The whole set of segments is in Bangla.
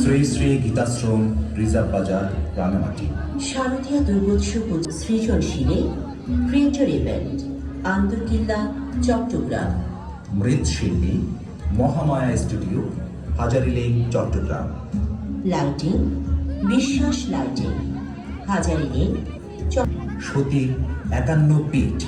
শ্রী শ্রী গীতাশ্রম, রিজার্ভ বাজার, রাঙামাটি। শারদীয়া দুর্গোৎসব সৃজনশীলে ক্রিয়েটর ইভেন্ট, আন্দরকিল্লা, চট্টগ্রাম। মৃৎশিল্পী Mahamaya studio, Hazarilek, Chattogram. Lighting Biswas lighting, Hazarilek. সতীর 51 পীঠ।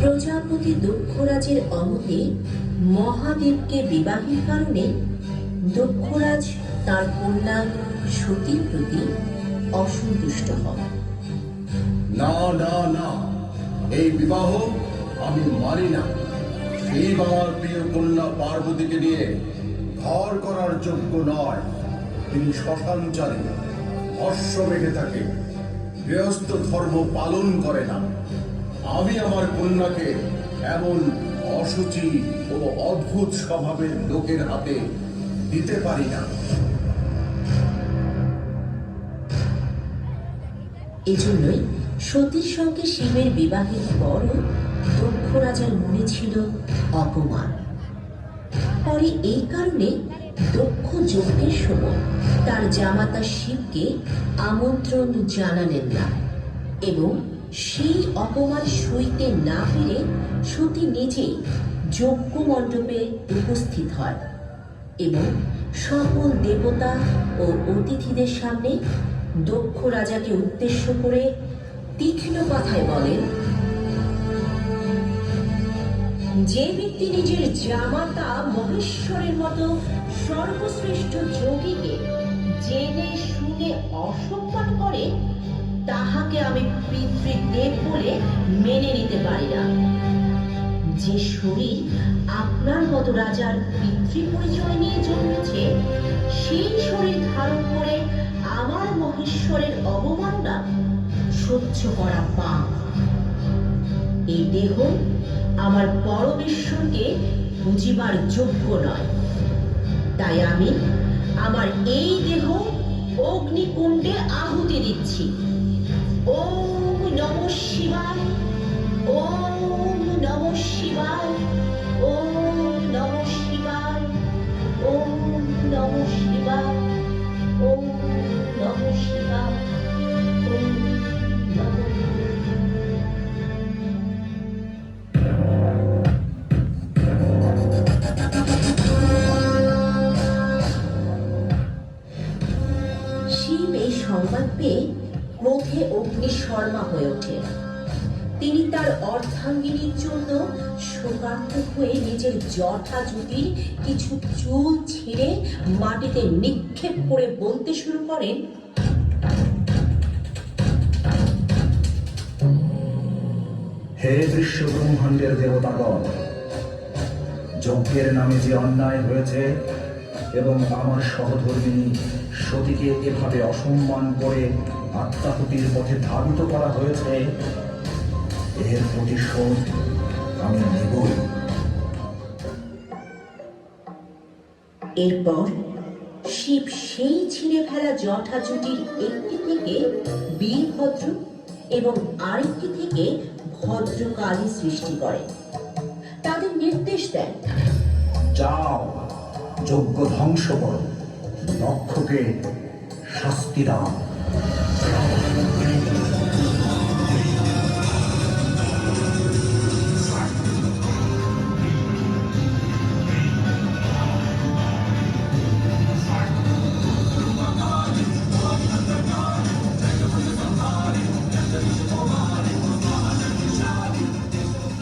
প্রজাপতি দক্ষরাজের অমতে মহাদেবকে বিবাহের কারণে দক্ষরাজ তার কন্যা সতীর প্রতি অসন্তুষ্ট হন। না না না, এই বিবাহ আমি মানি না। শিব আমার প্রিয় কন্যা পার্বতীকে নিয়ে ঘর করার যোগ্য নয়। তিনি শ্মশানচারী, অশ্ব বেঁধে থাকে, গৃহস্থ ধর্ম পালন করে না। আমি আমার কন্যাকে এমন অসুচি ও অদ্ভুত স্বভাবের লোকের হাতে দিতে পারি না। এজন্যই সতীর সঙ্গে শিবের বিবাহের পরও দক্ষ রাজার মনে ছিল অপমান। পরে এই কারণে দক্ষ যজ্ঞের সময় তার জামাতা শিবকে আমন্ত্রণ জানালেন না এবং সেই অপমান সইতে না পেরে সতী নিজেই যজ্ঞ মণ্ডপে উপস্থিত হয় এবং সকল দেবতা ও অতিথিদের সামনে দক্ষ রাজাকে উদ্দেশ্য করে তীক্ষ্ণ কথায় বলেন, যে ব্যক্তি নিজের জামাতা মহেশ্বরের মতো সর্বশ্রেষ্ঠ যোগীকে জেনে শুনে অসম্মান করে তাহাকে আমি পিতৃদেব বলে মেনে নিতে পারি না। যে শরীর আপনার মতো রাজার পিতৃ পরিচয় নিয়ে জন্মেছে, সেই শরীর ধারণ করে আমার মহেশ্বরের অবমাননা সহ্য করা পাপ। এই দেহ আমার পরমেশ্বরকে বুঝিবার যোগ্য নয়। তাই আমি আমার এই দেহ অগ্নিকুণ্ডে আহুতি দিচ্ছি। ওম নমঃ শিবায়, ওম নমঃ শিবায়, ওম নমঃ শিবায়, ওম নমঃ শিবায়, ওম নমঃ শিবায়, ওম নমঃ। শিব এই সংবাদ পেয়ে ক্রোধে অগ্নিশর্মা হয়ে ওঠে তিনি তার অর্ধাঙ্গিনীর জন্য শোকার্ত হয়ে নিজের জটা জুটির কিছু চুল ছিঁড়ে মাটিতে নিক্ষেপ করে বলতে শুরু করেন, হে বিশ্ব ব্রহ্মাণ্ডের দেবতাগণ, যজ্ঞের নামে যে অন্যায় হয়েছে এবং আমার সহধর্মিণী সতীকে এভাবে অসম্মান করে আত্মাহুতির পথে ধাবিত করা হয়েছে, এর প্রতিশোধ আমি নেবই। এরপর শিব সেই ছিঁড়ে ফেলা জটা জুটির একটি থেকে বীরভদ্র এবং আরেকটি থেকে ভদ্রকালী সৃষ্টি করেন। তাদের নির্দেশ দেন, যাও, যজ্ঞ ধ্বংস করো, দক্ষকে শাস্তি দাও।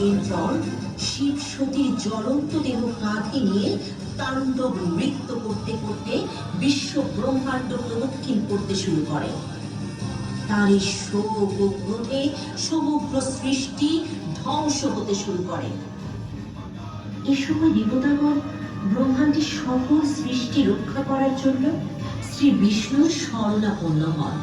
এরপর শিব সতীর জ্বলন্ত দেহ কাঁধে নিয়ে তাণ্ডব নৃত্য করতে করতে বিশ্ব ব্রহ্মাণ্ড প্রদক্ষিণ করতে শুরু করে। তার এই শোক ও ক্রোধে সমগ্র সৃষ্টি ধ্বংস হতে শুরু করে। এ সময় দেবতাগণ ব্রহ্মাণ্ডের সকল সৃষ্টি রক্ষা করার জন্য শ্রী বিষ্ণুর শরণাপন্ন হন।